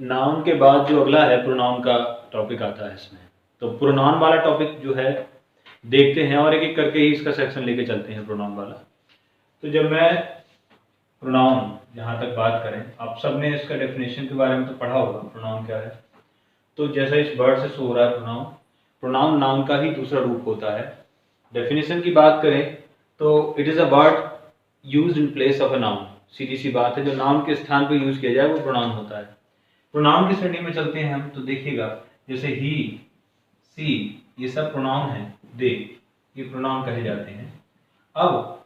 Noun के बाद जो अगला है प्रोनाउन का टॉपिक आता है इसमें। तो प्रोनाउन वाला टॉपिक जो है देखते हैं और एक एक करके ही इसका सेक्शन लेके चलते हैं प्रोनाउन वाला। तो जब मैं प्रोनाउन जहाँ तक बात करें, आप सबने इसका डेफिनेशन के बारे में तो पढ़ा होगा प्रोनाउन क्या है। तो जैसा इस वर्ड से शो हो रहा है प्रोनाउन, प्रोनाउन नाउन का ही दूसरा रूप होता है। डेफिनेशन की बात करें तो it is a word used in place of a noun. सीधी सी बात है, जो नाउन के स्थान पर यूज किया जाए वो प्रोनाउन होता है। प्रोनाउन की श्रेणी में चलते हैं हम, तो देखिएगा जैसे ही, सी, ये सब प्रोनाउन है। दे, ये प्रोनाउन कहे जाते हैं। अब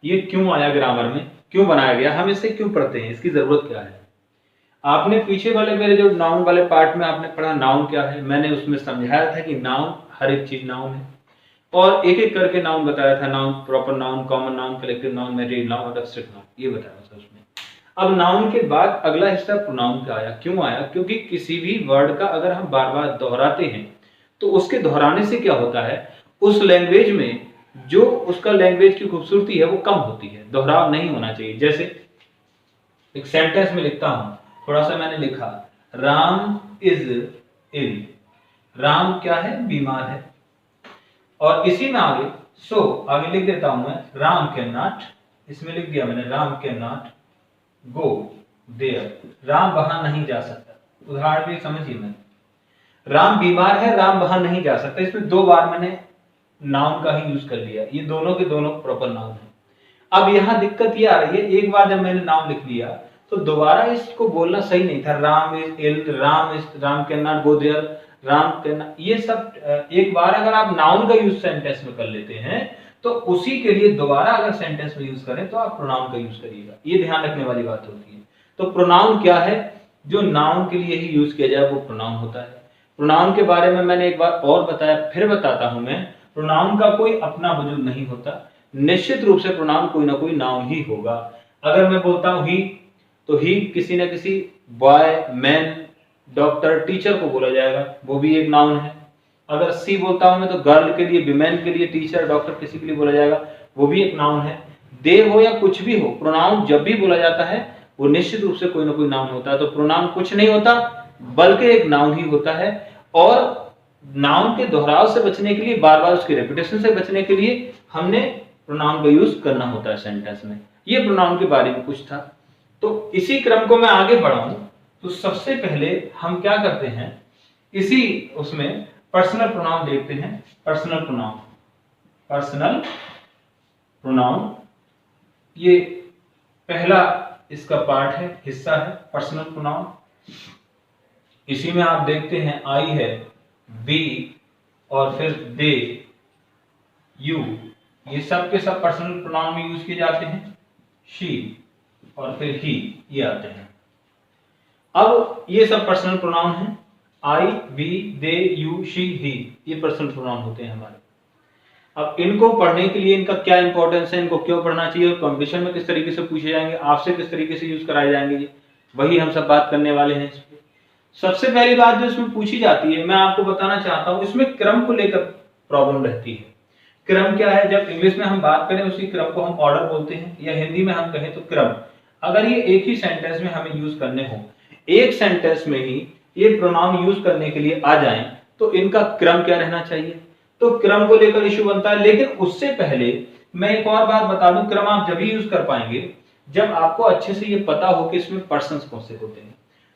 ये क्यों आया ग्रामर में, क्यों बनाया गया, हम इसे क्यों पढ़ते हैं, इसकी जरूरत क्या है। आपने पीछे वाले मेरे जो नाउन वाले पार्ट में आपने पढ़ा नाउन क्या है, मैंने उसमें समझाया था कि नाउन हर एक चीज नाउन है और एक एक करके नाउन बताया था। Noun, proper noun, common noun, collective noun, married noun और एब्स्ट्रैक्ट नाउन, ये बताया था उसमें। अब नाउन के बाद अगला हिस्सा प्रोनाउन का आया। क्यों आया? क्योंकि किसी भी वर्ड का अगर हम बार बार दोहराते हैं तो उसके दोहराने से क्या होता है, उस लैंग्वेज में जो उसका लैंग्वेज की खूबसूरती है वो कम होती है। दोहराव नहीं होना चाहिए। जैसे एक सेंटेंस में लिखता हूं, थोड़ा सा मैंने लिखा, राम इज इल। राम क्या है? बीमार है। और इसी में आगे आगे लिख देता हूं मैं, राम कैन नॉट, इसमें लिख दिया मैंने, Ram can not go there. Ram वहां नहीं जा सकता। उदाहरण भी समझिए, मैं राम बीमार है, राम वहां नहीं जा सकता, इसमें दो बार मैंने नाउन का ही यूज कर लिया। ये दोनों के दोनों प्रॉपर नाउन है। अब यहां दिक्कत ये आ रही है, एक बार जब मैंने नाउन लिख लिया तो दोबारा इसको बोलना सही नहीं था। Ram is ill, Ram can not go there, Ram can, ये सब एक बार अगर आप नाउन का यूज सेंटेंस में कर लेते हैं तो उसी के लिए दोबारा अगर सेंटेंस में यूज करें तो आप प्रोनाउन का यूज करिएगा। ये ध्यान रखने वाली बात होती है। तो प्रोनाउन क्या है? जो नाउन के लिए ही यूज किया जाए वो प्रोनाउन होता है। प्रोनाउन के बारे में मैंने एक बार और बताया, फिर बताता हूं मैं, प्रोनाउन का कोई अपना वजूद नहीं होता। निश्चित रूप से प्रोनाउन कोई ना कोई नाउन ही होगा। अगर मैं बोलता हूं ही, तो ही किसी न किसी बॉय, मैन, डॉक्टर, टीचर को बोला जाएगा, वो भी एक नाउन है। अगर सी बोलता हूं मैं तो गर्ल के लिए, विमेन के लिए, टीचर, डॉक्टर, किसी के लिए बोला जाएगा, वो भी एक नाउन है। दे हो या कुछ भी हो, प्रोनाउन जब भी बोला जाता है वो निश्चित रूप से कोई ना कोई नाउन होता है। तो प्रोनाउन कुछ नहीं होता बल्कि एक नाउन ही होता है। और नाउन के दोहराव से बचने के लिए, बार बार उसके रेपिटेशन से बचने के लिए हमने प्रोनाउन का यूज करना होता है सेंटेंस में। ये प्रोनाउन के बारे में कुछ था। तो इसी क्रम को मैं आगे बढ़ाऊं तो सबसे पहले हम क्या करते हैं, इसी उसमें पर्सनल प्रोनाउन देखते हैं। पर्सनल प्रोनाउन, पर्सनल प्रोनाउन ये पहला इसका पार्ट है, हिस्सा है पर्सनल प्रोनाउन। इसी में आप देखते हैं आई है, वी और फिर दे, यू, ये सब के सब पर्सनल प्रोनाउन में यूज किए जाते हैं। शी और फिर ही, ये आते हैं। अब ये सब पर्सनल प्रोनाउन हैं। आई, वी, दे, यू, शी, ही, ये पर्सनल प्रोनाउन होते हैं हमारे। अब इनको पढ़ने के लिए इनका क्या इंपॉर्टेंस है, इनको क्यों पढ़ना चाहिए, कंपटीशन में किस तरीके से पूछे जाएंगे, आपसे किस तरीके से यूज कराए जाएंगे, वही हम सब बात करने वाले हैं इस पे। सबसे पहली बात जो इसमें पूछी जाती है, मैं आपको बताना चाहता हूं, इसमें क्रम को लेकर प्रॉब्लम रहती है। क्रम क्या है? जब इंग्लिश में हम बात करें उसी क्रम को हम ऑर्डर बोलते हैं, या हिंदी में हम कहें तो क्रम। अगर ये एक ही सेंटेंस में हमें यूज करने हो, एक सेंटेंस में ही ये प्रोनाउन यूज करने के लिए आ जाएं, तो इनका क्रम क्या रहना चाहिए? तो क्रम को लेकर इशू बनता है। लेकिन उससे पहले मैं एक और बात बता दूं, क्रम आप जब ही यूज कर पाएंगे जब आपको अच्छे से ये पता हो कि इसमें पर्सन्स कौन से होते हैं।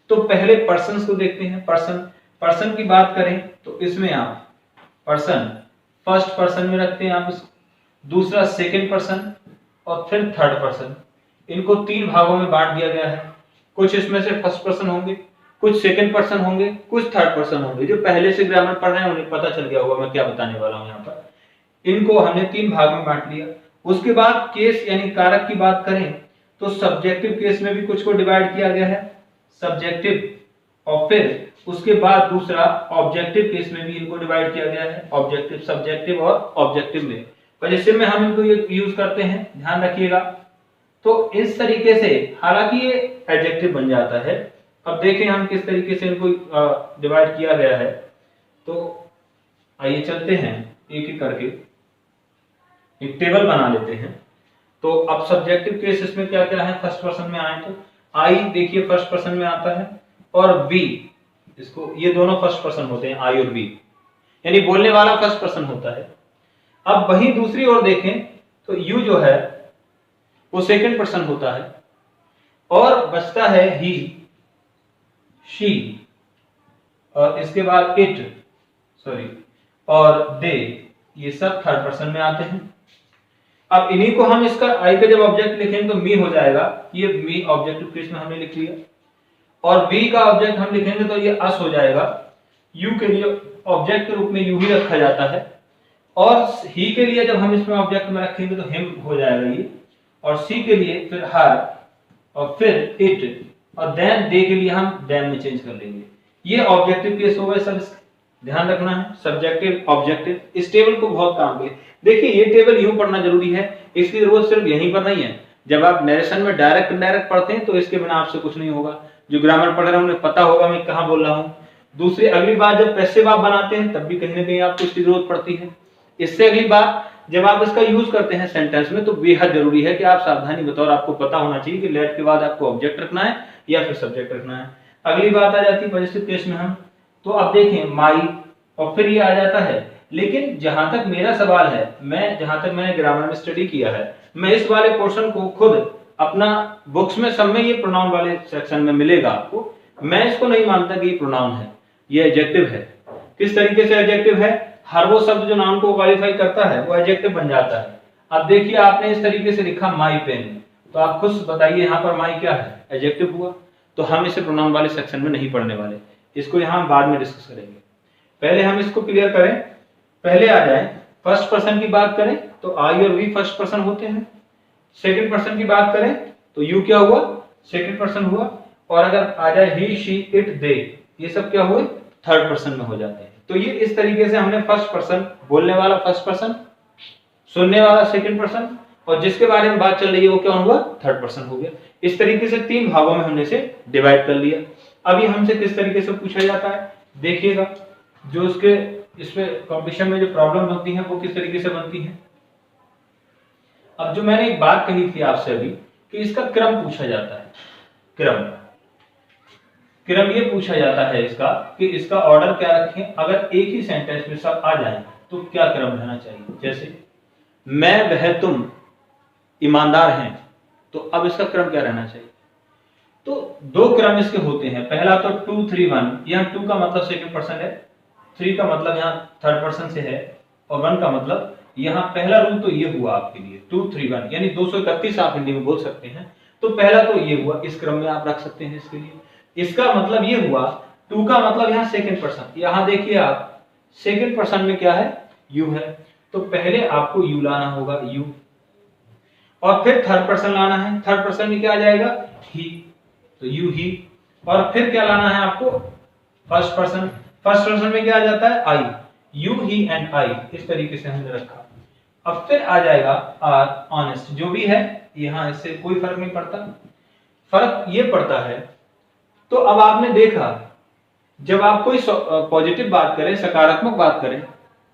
तो पहले पर्सन्स को देखते हैं। पर्सन की बात करें तो इसमें आप पर्सन फर्स्ट पर्सन में रखते हैं आप इसको, दूसरा सेकंड पर्सन और फिर थर्ड पर्सन। इनको तीन भागों में बांट दिया गया है। कुछ इसमें से फर्स्ट पर्सन होंगे, कुछ सेकंड पर्सन होंगे, कुछ थर्ड पर्सन होंगे। जो पहले से ग्रामर पढ़ रहे हैं उन्हें पता चल गया होगा मैं क्या बताने वाला हूं यहाँ पर। इनको हमने तीन भाग में बांट लिया। उसके बाद केस यानी कारक की बात करें तो सब्जेक्टिव केस में भी कुछ को डिवाइड किया गया है, सब्जेक्टिव, और फिर उसके बाद दूसरा ऑब्जेक्टिव केस में भी इनको डिवाइड किया गया है, ऑब्जेक्टिव, सब्जेक्टिव और ऑब्जेक्टिव में। पॉजिटिव में हम इनको यूज करते हैं, ध्यान रखिएगा। तो इस तरीके से, हालांकि ये एडजेक्टिव बन जाता है। अब देखें हम किस तरीके से इनको डिवाइड किया गया है। तो आइए चलते हैं एक एक करके, एक टेबल बना लेते हैं। तो अब सब्जेक्टिव केस इसमें क्या क्या है, फर्स्ट पर्सन में आए तो आई देखिए फर्स्ट पर्सन में आता है, और वी, इसको ये दोनों फर्स्ट पर्सन होते हैं, आई और वी, यानी बोलने वाला फर्स्ट पर्सन होता है। अब वहीं दूसरी ओर देखें तो यू जो है वो सेकंड पर्सन होता है, और बचता है ही, शी, और इसके बाद इट, सॉरी, और दे, ये सब थर्ड पर्सन में आते हैं। अब इन्हीं को हम, इसका आई का जब ऑब्जेक्ट लिखेंगे तो मी हो जाएगा, ये मी ऑब्जेक्टिव केस में हमने लिख लिया, और वी का ऑब्जेक्ट हम लिखेंगे तो ये अस हो जाएगा। यू के लिए ऑब्जेक्ट के रूप में यू ही रखा जाता है, और ही के लिए जब हम इसमें ऑब्जेक्ट में रखेंगे तो हिम हो जाएगा ये, और सी के लिए फिर हर, और फिर इट, और देन दे के लिए हम देन में चेंज कर लेंगे। ये ऑब्जेक्टिव केस हो गए सब, ध्यान रखना है, सब्जेक्टिव ऑब्जेक्टिव। इस टेबल को बहुत काम के देखिए, ये टेबल यूं पढ़ना जरूरी है, इसकी जरूरत सिर्फ यहीं पर नहीं है। जब आप नरेशन में डायरेक्ट इनडायरेक्ट पढ़ते हैं तो इसके बिना आपसे कुछ नहीं होगा। जो ग्रामर पढ़ रहे हैं उन्हें पता होगा मैं कहां बोल रहा हूं। दूसरी, अगली बार जब पैसिव आप बनाते हैं तब भी कहीं ना कहीं आपको इसकी जरूरत पड़ती है। इससे अगली बार जब आप इसका यूज करते हैं सेंटेंस में तो बेहद जरूरी है कि आप सावधानी बतौर, आपको पता होना चाहिए कि लेट के बाद आपको ऑब्जेक्ट रखना है या फिर सब्जेक्ट रखना है। अगली बात आ जाती है पॉजिटिव केस में हम, तो अब देखें माई, और फिर ये आ जाता है। लेकिन जहां तक मेरा सवाल है, मैं जहां तक मैंने ग्रामर में स्टडी किया है, मैं इस वाले पोर्शन को खुद अपना बुक्स में सब में ये प्रोनाउन वाले सेक्शन में मिलेगा आपको, मैं इसको नहीं मानता कि ये प्रोनाउन है, ये एडजेक्टिव है। किस तरीके से एडजेक्टिव है? हर वो शब्द जो नाउन को क्वालिफाई करता है वो एडजेक्टिव बन जाता है। अब देखिए आपने इस तरीके से लिखा माई पेन, तो आप खुद बताइए यहाँ पर माई क्या है? एडजेक्टिव हुआ। तो हम इसे प्रोनाउन वाले सेक्शन में नहीं पढ़ने वाले, इसको यहाँ बाद में डिस्कस करेंगे। पहले हम इसको क्लियर करें, पहले आ जाए फर्स्ट पर्सन की बात करें तो आई और वी फर्स्ट पर्सन होते हैं। सेकंड पर्सन की बात करें तो यू क्या हुआ? सेकंड पर्सन हुआ। और अगर आ जाए ही, शी, इट, दे, ये सब क्या हुए? थर्ड पर्सन में हो जाते हैं। तो ये इस तरीके से हमने फर्स्ट पर्सन, बोलने वाला फर्स्ट पर्सन, सुनने वाला सेकंड पर्सन, और जिसके बारे में बात चल रही है वो क्या हुआ? थर्ड पर्सन हो गया। इस तरीके से तीन भागों में हमने इसे डिवाइड कर लिया। अभी हमसे किस तरीके से पूछा जाता है देखिएगा, जो उसके इसमें कॉम्पिटिशन में जो प्रॉब्लम होती है वो किस तरीके से बनती है। अब जो मैंने एक बात कही थी आपसे अभी कि इसका क्रम पूछा जाता है, क्रम ये पूछा जाता है इसका कि इसका ऑर्डर क्या रखें। अगर एक ही सेंटेंस में सब आ जाए तो क्या क्रम रहना चाहिए। जैसे मैं वह तुम ईमानदार हैं, तो अब इसका क्रम क्या रहना चाहिए? तो दो क्रम इसके होते हैं। पहला तो 2 3 1, यहाँ 2 का मतलब सेकंड पर्सन है, 3 का मतलब यहाँ थर्ड पर्सन से है, और 1 का मतलब यहाँ पहला रूल तो ये हुआ आपके लिए 2 3 1, यानी 231 आप हिंदी में बोल सकते हैं। तो पहला तो ये हुआ, इस क्रम में आप रख सकते हैं इसके लिए। इसका मतलब ये हुआ 2 का मतलब यहाँ सेकंड पर्सन, यहाँ देखिए आप सेकंड पर्सन में क्या है? यू है। तो पहले आपको यू लाना होगा, यू, और फिर थर्ड पर्सन लाना है। थर्ड पर्सन में क्या आ जाएगा? ही, तो यू ही। और फिर क्या लाना है आपको? First person. फर्स्ट पर्सन में क्या आ जाता है? आई, यू, ही एंड आई। इस तरीके से हमने रखा। अब फिर आ जाएगा आर, ऑनेस्ट, जो भी है यहाँ इससे कोई फर्क नहीं पड़ता। फर्क ये पड़ता है, तो अब आपने देखा जब आप कोई पॉजिटिव बात करें, सकारात्मक बात करें,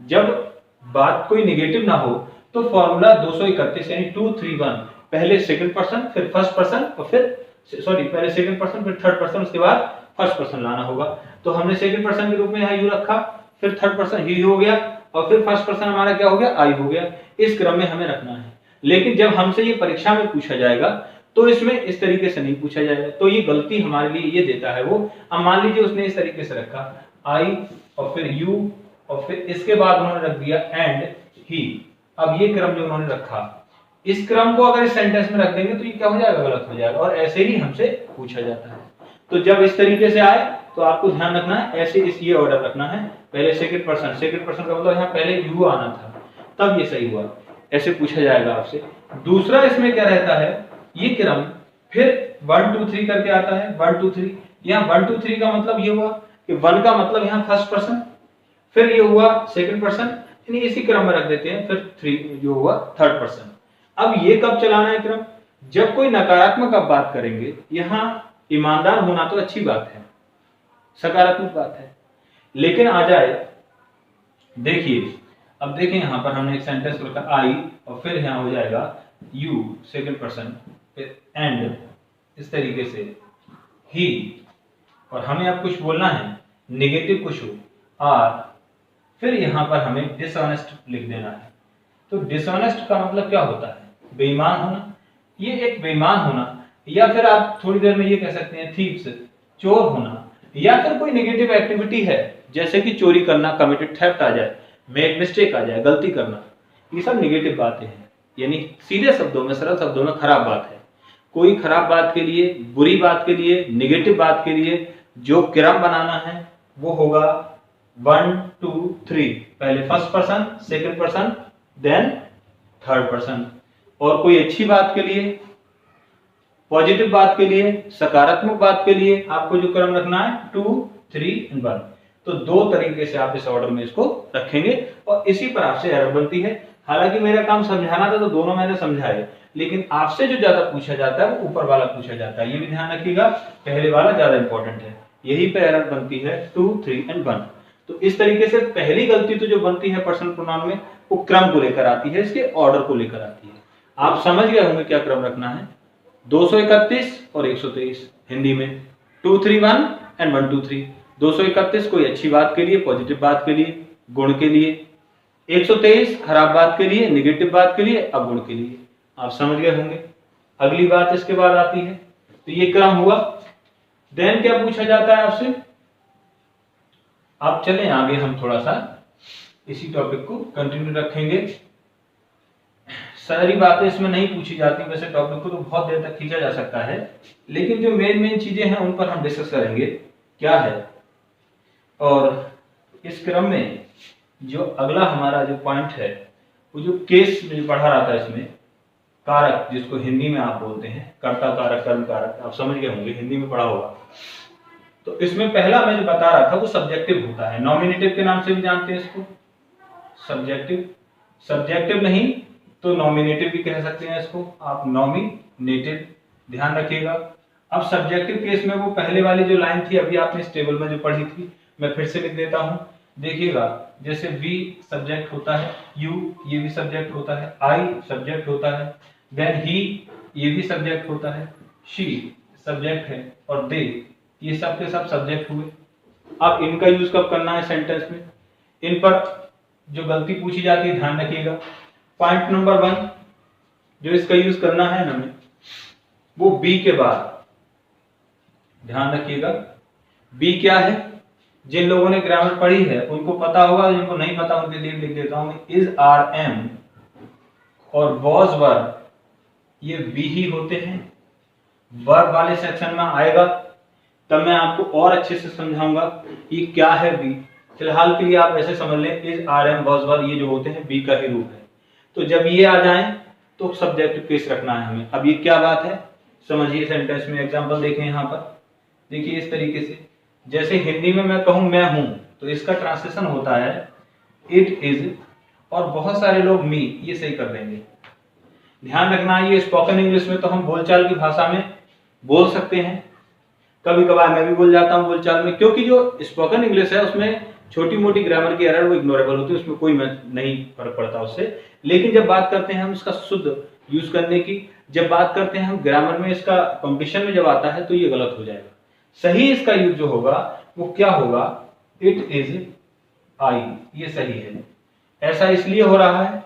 जब बात कोई नेगेटिव ना हो, तो फॉर्मूला 231 यानी 2 3 1, पहले सेकंड पर्सन फिर फर्स्ट पर्सन, और फिर सॉरी पहले सेकंड पर्सन फिर थर्ड पर्सन, उसके बाद फर्स्ट पर्सन लाना होगा। तो हमने सेकंड पर्सन के रूप में यहाँ यू रखा, फिर थर्ड पर्सन ही हो गया, और फिर फर्स्ट पर्सन हमारा क्या हो गया? आई हो गया। इस क्रम में हमें रखना है। लेकिन जब हमसे ये परीक्षा में पूछा जाएगा तो इसमें इस तरीके से नहीं पूछा जाएगा। तो ये गलती हमारे लिए ये देता है वो। अब मान लीजिए उसने इस तरीके से रखा आई और फिर यू, और फिर इसके बाद उन्होंने रख दिया एंड ही। अब ये क्रम जो उन्होंने रखा, इस क्रम को अगर इस सेंटेंस में रख देंगे तो ये क्या हो जाएगा? गलत हो जाएगा। और ऐसे ही हमसे पूछा जाता है। तो जब इस तरीके से आए तो आपको ध्यान रखना है, ऐसे इस ये ऑर्डर रखना है। पहले सेकंड पर्सन, सेकंड पर्सन का मतलब यहाँ पहले यू आना था, तब ये सही हुआ। ऐसे पूछा जाएगा आपसे। दूसरा इसमें क्या रहता है? ये क्रम फिर 1 2 3 करके आता है। 1 2 3, यहाँ 1 2 3 का मतलब ये हुआ कि 1 का मतलब यहाँ फर्स्ट पर्सन, फिर ये हुआ सेकंड पर्सन, यानी इसी क्रम में रख देते हैं। फिर 3 जो हुआ थर्ड पर्सन। अब ये कब चलाना है क्रम? जब कोई नकारात्मक आप बात करेंगे। यहाँ ईमानदार होना तो अच्छी बात है, सकारात्मक बात है, लेकिन आ जाए देखिए, अब देखें यहाँ पर हमने एक सेंटेंस रखा आई, और फिर यहाँ हो जाएगा यू सेकंड पर्सन, फिर एंड, इस तरीके से ही, और हमें अब कुछ बोलना है, नेगेटिव कुछ हो, आर, फिर यहाँ पर हमें डिसऑनेस्ट लिख देना है। तो डिसऑनेस्ट का मतलब क्या होता है? बेईमान होना। ये एक बेईमान होना, या फिर आप थोड़ी देर में ये कह सकते हैं थीव्स, चोर होना, या फिर कोई नेगेटिव एक्टिविटी है जैसे कि चोरी करना, कमिटेड थेफ्ट आ जाए, मेक मिस्टेक आ जाए, गलती करना, ये सब नेगेटिव बातें हैं। यानी सीधे शब्दों में, सरल शब्दों में खराब बात है। कोई खराब बात के लिए, बुरी बात के लिए, नेगेटिव बात के लिए जो क्रम बनाना है वो होगा 1 2 3, पहले first person, second person, then third person. और कोई अच्छी बात के लिए, पॉजिटिव बात के लिए, सकारात्मक बात के लिए आपको जो क्रम रखना है 2 3 एंड 1। तो दो तरीके से आप इस ऑर्डर में इसको रखेंगे और इसी पर आपसे एरर बनती है। हालांकि मेरा काम समझाना था तो दोनों मैंने समझाए, लेकिन आपसे जो ज्यादा पूछा जाता है वो ऊपर वाला पूछा जाता है। ये भी ध्यान रखिएगा, पहले वाला ज्यादा इंपॉर्टेंट है। यही पे एरर बनती है 2 3 एंड 1। तो इस तरीके से पहली गलती तो जो बनती है पर्सनल प्रोनाउन में, वो क्रम को लेकर आती है, इसके ऑर्डर को लेकर आती है। आप समझ गए होंगे क्या क्रम रखना है। 231 और 123 हिंदी में 2 3 1 एंड 1 2 3। 231 कोई अच्छी बात के लिए, पॉजिटिव बात के लिए, गुण के लिए। 123 खराब बात के लिए, नेगेटिव बात के लिए, अवगुण के लिए। आप समझ गए होंगे। अगली बात इसके बाद आती है, तो ये क्रम हुआ। देन क्या पूछा जाता है आपसे? आप चलें आगे, हम थोड़ा सा इसी टॉपिक को कंटिन्यू रखेंगे। सारी बातें इसमें नहीं पूछी जाती, वैसे टॉपिक को तो बहुत देर तक खींचा जा सकता है, लेकिन जो मेन चीजें हैं उन पर हम डिस्कस करेंगे क्या है। और इस क्रम में जो अगला हमारा जो पॉइंट है, वो जो केस में पढ़ा रहा था, इसमें कारक, जिसको हिंदी में आप बोलते हैं कर्ता कारक, कर्म कारक, आप समझ गए होंगे, हिंदी में पढ़ा होगा। तो इसमें पहला मैं जो बता रहा था वो सब्जेक्टिव होता है। नॉमिनेटिव के नाम से भी जानते हैं इसको, सब्जेक्टिव। सब्जेक्टिव नहीं तो नॉमिनेटिव भी कह सकते हैं इसको आप, नॉमिनेटिव, ध्यान रखिएगा। अब सब्जेक्टिव केस में वो पहले वाली जो लाइन थी, अभी आपने इस टेबल में जो पढ़ी थी, मैं फिर से लिख देता हूं, देखिएगा। जैसे वी सब्जेक्ट होता है, यू ये भी सब्जेक्ट होता है, आई सब्जेक्ट होता है, देन ही ये भी सब्जेक्ट होता है, शी सब्जेक्ट है, और दे ये सब के सब सब्जेक्ट हुए। अब इनका यूज कब करना है सेंटेंस में? इन पर जो गलती पूछी जाती है ध्यान रखिएगा। पॉइंट नंबर 1 जो इसका यूज करना है हमें, वो बी के बाद, ध्यान रखिएगा। बी क्या है? जिन लोगों ने ग्रामर पढ़ी है उनको पता होगा, जिनको नहीं पता उनके लिए लिख देता हूं, इज आर एम और वॉज वर ये बी ही होते हैं। वर्ब वाले सेक्शन में आएगा तब मैं आपको और अच्छे से समझाऊंगा ये क्या है बी। फिलहाल के लिए आप ऐसे समझ लें, is are am was were ये जो होते हैं बी का ही रूप है। तो जब ये आ जाए तो सब्जेक्टिव केस रखना है हमें। अब ये क्या बात है समझिए सेंटेंस में। एग्जांपल देखें यहाँ पर, देखिए इस तरीके से, जैसे हिंदी में मैं कहूं मैं हूं, तो इसका ट्रांसलेशन होता है इट इज, और बहुत सारे लोग मी, ये सही कर देंगे। ध्यान रखना ये स्पोकन इंग्लिश में तो हम बोलचाल की भाषा में बोल सकते हैं, कभी कभार मैं भी बोल जाता हूं बोलचाल में, क्योंकि जो स्पोकन इंग्लिश है उसमें छोटी मोटी ग्रामर की एरर वो इग्नोरेबल होती है, उसमें कोई नहीं फर्क पड़ता उससे। लेकिन जब बात करते हैं हम इसका शुद्ध यूज करने की, जब बात करते हैं हम ग्रामर में, इसका कंपटीशन में जब आता है तो ये गलत हो जाएगा। सही इसका यूज जो होगा वो क्या होगा? इट इज आई, ये सही है। ऐसा इसलिए हो रहा है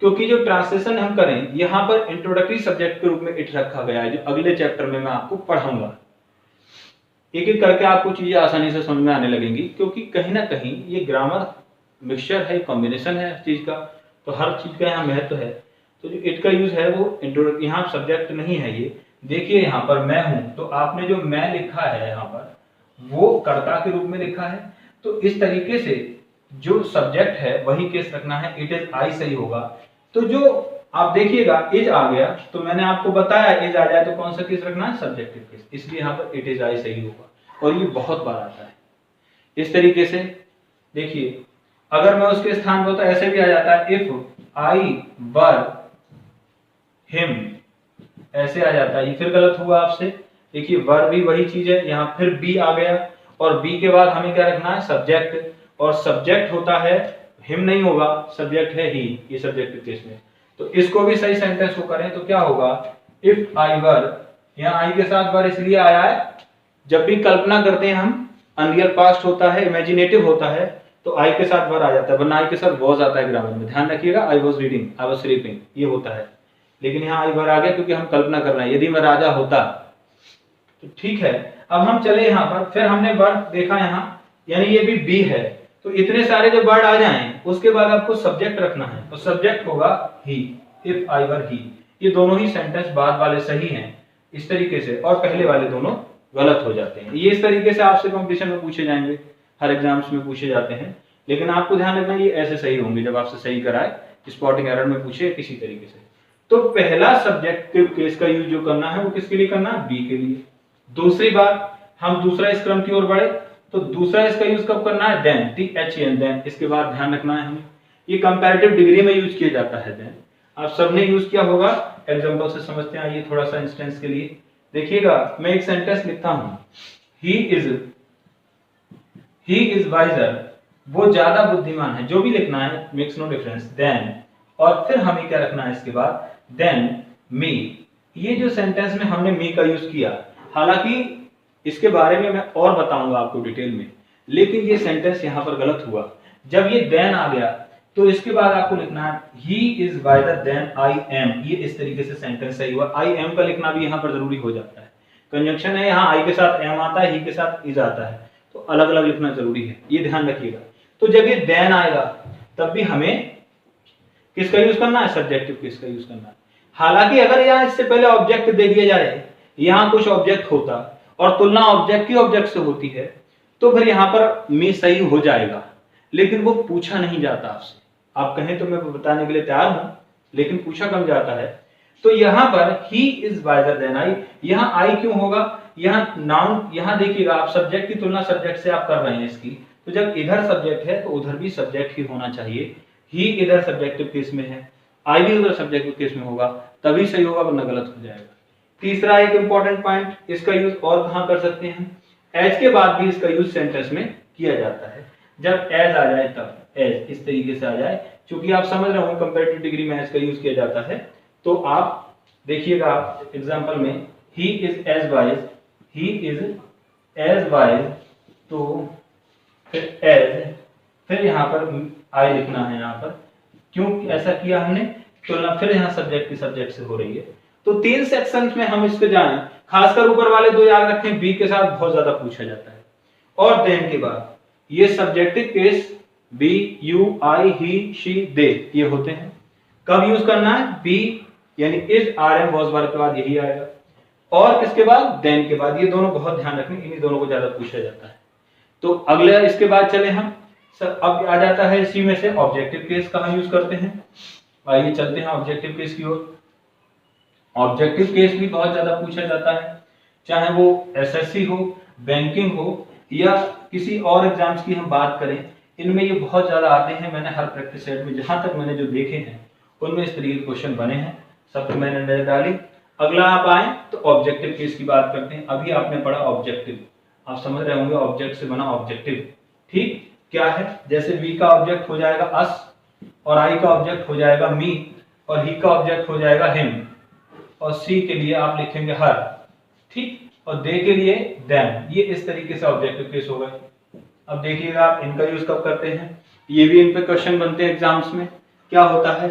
क्योंकि जो ट्रांसलेशन हम करें यहाँ पर इंट्रोडक्टरी सब्जेक्ट के रूप में इट रखा गया है, जो अगले चैप्टर में मैं आपको पढ़ाऊंगा। एक एक करके आपको चीजें आसानी से समझ में आने लगेंगी, क्योंकि कहीं ना कहीं ये ग्रामर मिक्सचर है, कॉम्बिनेशन है हर चीज का, तो हर चीज का यहाँ महत्व है। तो जो इट का यूज है वो इंट्रोडक्ट, यहाँ सब्जेक्ट नहीं है ये। देखिए यहाँ पर मैं हूं, तो आपने जो मैं लिखा है यहाँ पर वो कर्ता के रूप में लिखा है। तो इस तरीके से जो सब्जेक्ट है वही केस रखना है, इट इज आई सही होगा। तो जो आप देखिएगा इज आ गया, तो मैंने आपको बताया इज आ जाए तो कौन सा केस रखना है? सब्जेक्टिव केस, इसलिए यहाँ पर इट इज आई सही होगा। और ये बहुत बार आता है इस तरीके से। देखिए अगर मैं उसके स्थान पर, तो ऐसे भी आ जाता है, इफ आई वर हिम, ऐसे आ जाता है। ये फिर गलत हुआ आपसे। देखिए वर भी वही चीज है, यहाँ फिर बी आ गया, और बी के बाद हमें क्या रखना है? सब्जेक्ट, और सब्जेक्ट होता है, हिम नहीं होगा, सब्जेक्ट है ही, ये सब्जेक्टिव केस में। तो इसको भी सही सेंटेंस को करें तो क्या होगा? इफ आई वर, यहाँ आई के साथ वर इसलिए आया है जब भी कल्पना करते हैं हम, अनरियल पास्ट होता है, इमेजिनेटिव होता है, तो आई के साथ वर आ जाता है, वरना आई के साथ वॉज आता है ग्रामर में। ध्यान रखिएगा, I was reading, I was sleeping, ये होता है। लेकिन यहाँ आई वर आ गया क्योंकि हम कल्पना कर रहे हैं। यदि मैं राजा होता तो ठीक है। अब हम चले यहाँ पर, फिर हमने वर्ड देखा यहाँ, यानी ये भी बी है। तो इतने सारे जब वर्ड आ जाएं, उसके बाद आपको सब्जेक्ट रखना है, तो सब्जेक्ट होगा ही, इफ आई वर ही। ये दोनों ही सेंटेंस बाद वाले सही हैं इस तरीके से, और पहले वाले दोनों गलत हो जाते हैं। ये इस तरीके से आपसे कंपटीशन में पूछे जाएंगे, हर एग्जाम्स में पूछे जाते हैं। लेकिन आपको ध्यान रखना ये ऐसे सही होंगे जब आपसे सही कराए, स्पॉटिंग एरर में पूछे किसी तरीके से। तो पहला सब्जेक्टिव केस का यूज जो करना है वो किसके लिए करना है? बी के लिए। दूसरी बात, हम दूसरा इस क्रम की ओर बढ़े, तो दूसरा इसका यूज कब करना है? Then, THEN, then. इसके बाद ध्यान रखना है हमें, ये कंपैरेटिव डिग्री में यूज किया जाता है देन। आप सबने यूज किया होगा, एग्जांपल से समझते हैं। आइए थोड़ा सा इंस्टेंस के लिए देखिएगा, मैं एक सेंटेंस लिखता हूं, ही इज वाइजर, वो ज्यादा बुद्धिमान है। जो भी लिखना है, मेक्स नो डिफरेंस। देन, और फिर हमें क्या रखना है इसके बाद? Than me. ये जो सेंटेंस में हमने मी का यूज किया, हालांकि इसके बारे में मैं और बताऊंगा आपको डिटेल में, लेकिन ये सेंटेंस यहाँ पर गलत हुआ। जब ये देन आ गया तो इसके बाद आपको लिखना है he is wiser than I am. ये इस तरीके से सेंटेंस सही हुआ। आई एम का लिखना भी यहाँ पर जरूरी हो जाता है। कंजंक्शन है, यहाँ आई के साथ एम आता है, ही के साथ इज आता है, तो अलग अलग लिखना जरूरी है, ये ध्यान रखिएगा। तो जब ये देन आएगा तब भी हमें किसका यूज करना है? सब्जेक्टिव केस का यूज करना है। हालांकि अगर यहाँ इससे पहले ऑब्जेक्ट दे दिया जाए, यहाँ कुछ ऑब्जेक्ट होता और तुलना ऑब्जेक्ट की ऑब्जेक्ट से होती है, तो फिर यहाँ पर मी सही हो जाएगा, लेकिन वो पूछा नहीं जाता आपसे। आप कहें तो मैं बताने के लिए तैयार हूं, लेकिन पूछा कम जाता है। तो यहाँ पर he is wiser than I, यहाँ आई क्यों होगा? यहाँ नाउन, यहाँ देखिएगा आप, सब्जेक्ट की तुलना सब्जेक्ट से आप कर रहे हैं इसकी, तो जब इधर सब्जेक्ट है तो उधर भी सब्जेक्ट ही होना चाहिए। ही इधर सब्जेक्टिव केस में है, आई भी उधर सब्जेक्टिव केस में होगा, तभी सही होगा, वरना गलत हो जाएगा। तीसरा एक इंपॉर्टेंट पॉइंट, इसका यूज और कहां कर सकते हैं? एज के बाद भी इसका यूज सेंटेंस में किया जाता है। जब एज आ जाए तब, एज इस तरीके से आ जाए, क्योंकि आप समझ रहे हो कंपैरेटिव डिग्री में एज का यूज किया जाता है। तो आप देखिएगा एग्जांपल में, he is age wise, he is age wise, तो फिर एज, फिर यहाँ पर आई लिखना है। यहाँ पर क्यों ऐसा किया हमने? तुलना फिर यहाँ सब्जेक्ट की सब्जेक्ट से हो रही है। तो 3 सेक्शंस में हम इस पे जाएं, खासकर ऊपर वाले 2 याद रखें, बी के साथ बहुत ज्यादा पूछा जाता है। और देन के बाद ये subjective case be, you, I, he, she, they, ये होते हैं। कब यूज करना है? बी यानी is, are, am, was, were के बाद यही आएगा, और इसके बाद देन के बाद। ये दोनों बहुत ध्यान रखें, इन्हीं दोनों को ज्यादा पूछा जाता है। तो अगले इसके बाद चले हम सर, अब आ जाता है इसी में से ऑब्जेक्टिव केस कहाँ यूज करते हैं। आइए चलते हैं ऑब्जेक्टिव केस की ओर। ऑब्जेक्टिव केस भी बहुत ज्यादा पूछा जाता है, चाहे वो एसएससी हो, बैंकिंग हो, या किसी और एग्जाम्स की हम बात करें, इनमें ये बहुत ज्यादा आते हैं। मैंने हर प्रैक्टिस सेट में जहां तक मैंने जो देखे हैं उनमें इस तरीके के क्वेश्चन बने हैं, सब पे मैंने नजर डाली। अगला आप आए तो ऑब्जेक्टिव केस की बात करते हैं। अभी आपने पढ़ा ऑब्जेक्टिव, आप समझ रहे होंगे ऑब्जेक्ट से बना ऑब्जेक्टिव, ठीक क्या है? जैसे वी का ऑब्जेक्ट हो जाएगा अस, और आई का ऑब्जेक्ट हो जाएगा मी, और ही का ऑब्जेक्ट हो जाएगा हिम, और सी के लिए आप लिखेंगे हर, ठीक, और दे के लिए देम। ये इस तरीके से ऑब्जेक्टिव केस हो गए। अब देखिएगा आप इनका यूज कब करते हैं, ये भी इन पे क्वेश्चन बनते हैं एग्जाम्स में। क्या होता है?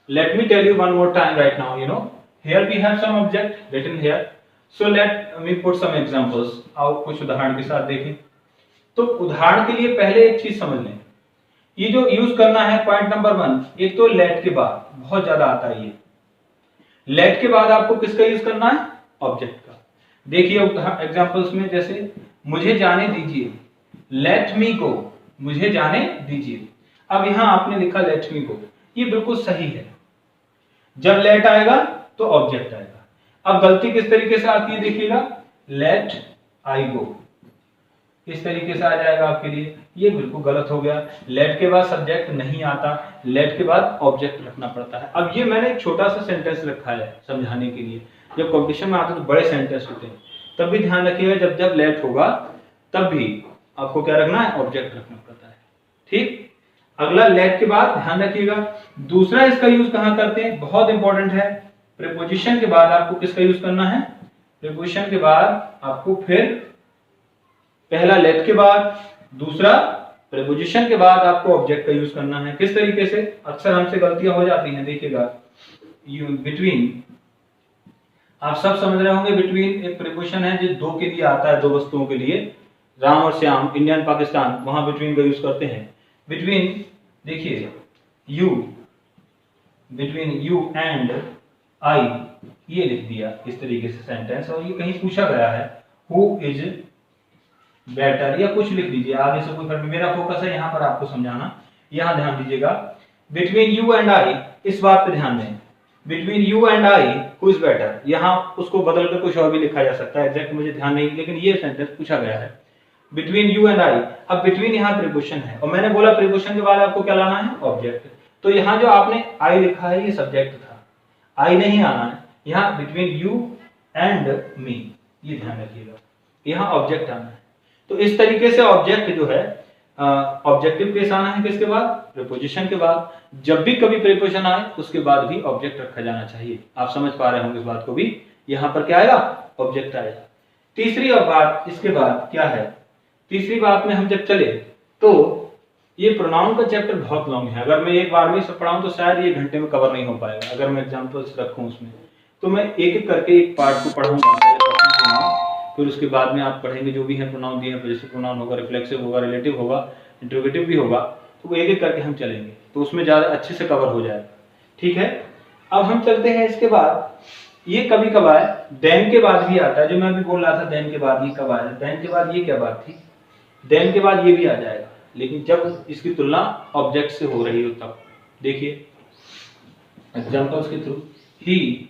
Let me tell you one more time right now, you know here we have some object written here, so let me put some examples. आओ कुछ उदाहरण के साथ देखें। तो उदाहरण के लिए पहले एक चीज समझ लें, ये जो यूज करना है पॉइंट नंबर 1, एक तो लेट के बाद बहुत ज्यादा आता है। ये लेट के बाद आपको किसका यूज करना है? ऑब्जेक्ट का। देखिए एग्जांपल्स में, जैसे मुझे जाने दीजिए, लेट मी गो, मुझे जाने दीजिए। अब यहां आपने लिखा लेट मी गो, ये बिल्कुल सही है। जब लेट आएगा तो ऑब्जेक्ट आएगा। अब गलती किस तरीके से आती है देखिएगा, लेट आई गो, इस तरीके से आ जाएगा आपके लिए, ये बिल्कुल गलत हो गया। लेट के बाद सब्जेक्ट नहीं आता, लेट के बाद ऑब्जेक्ट रखना पड़ता है। अब ये मैंने एक छोटा सा सेंटेंस रखा है समझाने के लिए, जब कॉम्पिटिशन में आते तो बड़े सेंटेंस होते हैं, तब भी ध्यान रखिएगा जब जब लेट होगा तब भी आपको क्या रखना है? ऑब्जेक्ट रखना पड़ता है, ठीक। अगला लेट के बाद ध्यान रखिएगा, दूसरा इसका यूज कहां करते हैं, बहुत इंपॉर्टेंट है। प्रीपोजिशन के बाद आपको किसका यूज करना है? प्रीपोजिशन के बाद आपको फिर पहला लेट के बाद, दूसरा प्रीपोजिशन के बाद आपको ऑब्जेक्ट का यूज करना है। किस तरीके से? अक्सर हमसे गलतियां हो जाती हैं। देखिएगा, बिटवीन, आप सब समझ रहे होंगे, बिटवीन एक प्रीपोजिशन है जो दो के लिए आता है, दो वस्तुओं के लिए, राम और श्याम, इंडिया एंड पाकिस्तान, वहां बिटवीन का यूज करते हैं। बिटवीन, देखिए you, between you and I, ये लिख दिया इस तरीके से सेंटेंस, और ये कहीं पूछा गया है हु इज बेटर या कुछ लिख दीजिए, आगे से कोई फर्क। मेरा फोकस है यहाँ पर आपको समझाना, यहाँ ध्यान दीजिएगा। बिटवीन यू एंड आई, इस बात पे ध्यान दें, between you and I who is better, यहाँ उसको बदल कर कुछ और भी लिखा जा सकता है, एग्जैक्ट मुझे ध्यान नहीं, लेकिन ये सेंटेंस पूछा गया है बिटवीन यू एंड आई। अब बिटवीन यहाँ प्रीपोजिशन है, और मैंने बोला प्रीपोजिशन के बाद आपको क्या लाना है? ऑब्जेक्ट। तो यहाँ जो आपने आई लिखा है ये सब्जेक्ट था, आई नहीं आना है यहाँ। बिटवीन यू एंड मी, ये ध्यान रखिएगा, यहाँ ऑब्जेक्ट आना है। तो इस तरीके से ऑब्जेक्ट जो है, ऑब्जेक्टिव केस आना है किसके बाद? प्रीपोजिशन के बाद। जब भी कभी प्रीपोजिशन आए उसके बाद भी ऑब्जेक्ट रखा जाना चाहिए। आप समझ पा रहे होंगे इस बात को भी, यहाँ पर क्या आएगा? ऑब्जेक्ट आएगा। तीसरी बात इसके बाद क्या है? तीसरी बात में हम जब चले तो ये प्रोनाउन का चैप्टर बहुत लॉन्ग है, अगर मैं एक बार में इसे पढ़ाऊं तो शायद ये घंटे में कवर नहीं हो पाएगा। अगर मैं एग्जांपल्स रखूं उसमें, तो मैं एक एक करके एक पार्ट को पढ़ूंगा, फिर उसके बाद में आप पढ़ेंगे जो भी है प्रोनाउन दिए हैं, पॉजेसिव प्रोनाउन होगा, रिफ्लेक्सिव होगा, रिलेटिव होगा, इंटरोगेटिव भी होगा, तो वो एक एक करके हम चलेंगे, तो उसमें ज्यादा अच्छे से कवर हो जाएगा। ठीक है, अब हम चलते हैं इसके बाद। ये कभी कभार देन के बाद भी आता है, जो मैं अभी बोल रहा था देन के बाद, ये कब आया? देन के बाद ये क्या बात थी? देन के बाद ये भी आ जाएगा, लेकिन जब इसकी तुलना ऑब्जेक्ट से हो रही हो तब। देखिए एग्जांपल्स के थ्रू, ही,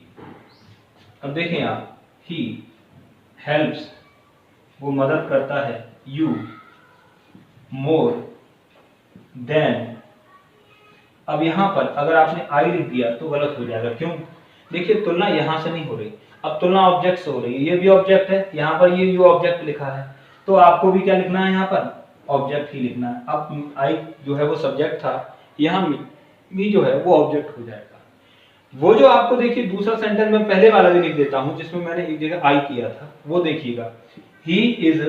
अब देखें आप, ही हेल्प्स, वो मदद करता है, यू, मोर देन। अब यहां पर अगर आपने आई लिख दिया तो गलत हो जाएगा। क्यों? देखिए तुलना यहां से नहीं हो रही, अब तुलना ऑब्जेक्ट से हो रही है। ये भी ऑब्जेक्ट है, यहाँ पर ये यू ऑब्जेक्ट लिखा है, तो आपको भी क्या लिखना है? यहाँ पर ऑब्जेक्ट ही लिखना है। अब आई जो है वो सब्जेक्ट था, यहाँ मी जो है वो ऑब्जेक्ट हो जाएगा। वो जो आपको देखिए दूसरा सेंटेंस में पहले वाला भी लिख देता हूं, जिसमें मैंने एक जगह आई किया था, वो देखिएगा, ही इज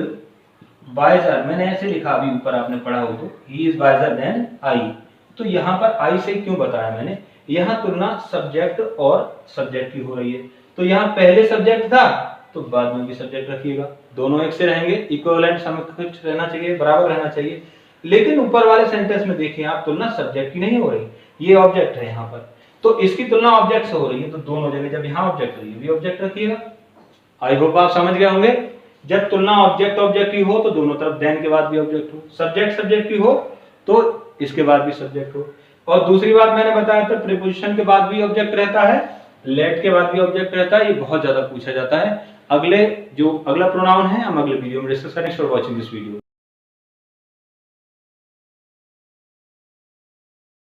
वाइजर, मैंने ऐसे लिखा, अभी ऊपर आपने पढ़ा हो तो, he is wiser than I. तो यहाँ पर आई से क्यों बताया मैंने? यहाँ तुलना सब्जेक्ट और सब्जेक्ट की हो रही है, तो यहाँ पहले सब्जेक्ट था तो बाद में भी सब्जेक्ट रखिएगा, दोनों एक से रहेंगे, इक्विवेलेंट समकक्ष रहना चाहिए, बराबर रहना चाहिए। लेकिन ऊपर वाले सेंटेंस में देखिए आप, तुलना सब्जेक्ट की नहीं हो रही, ये ऑब्जेक्ट है यहाँ पर, तो इसकी तुलना ऑब्जेक्ट से हो रही है, तो दोनों जगह जब यहाँ ऑब्जेक्ट है, ये भी ऑब्जेक्ट रखिएगा। आई होप आप समझ गए होंगे। जब तुलना ऑब्जेक्ट की हो तो दोनों तरफ देन के बाद भी ऑब्जेक्ट हो, सब्जेक्ट की हो तो इसके बाद भी सब्जेक्ट हो। और दूसरी बात मैंने बताया था, प्रीपोजिशन के बाद भी ऑब्जेक्ट रहता है, लेट के बाद भी ऑब्जेक्ट रहता है, ये बहुत ज्यादा पूछा जाता है। अगला प्रोनाउन है हम अगले वीडियो में डिस्कस करेंगे। For watching this video.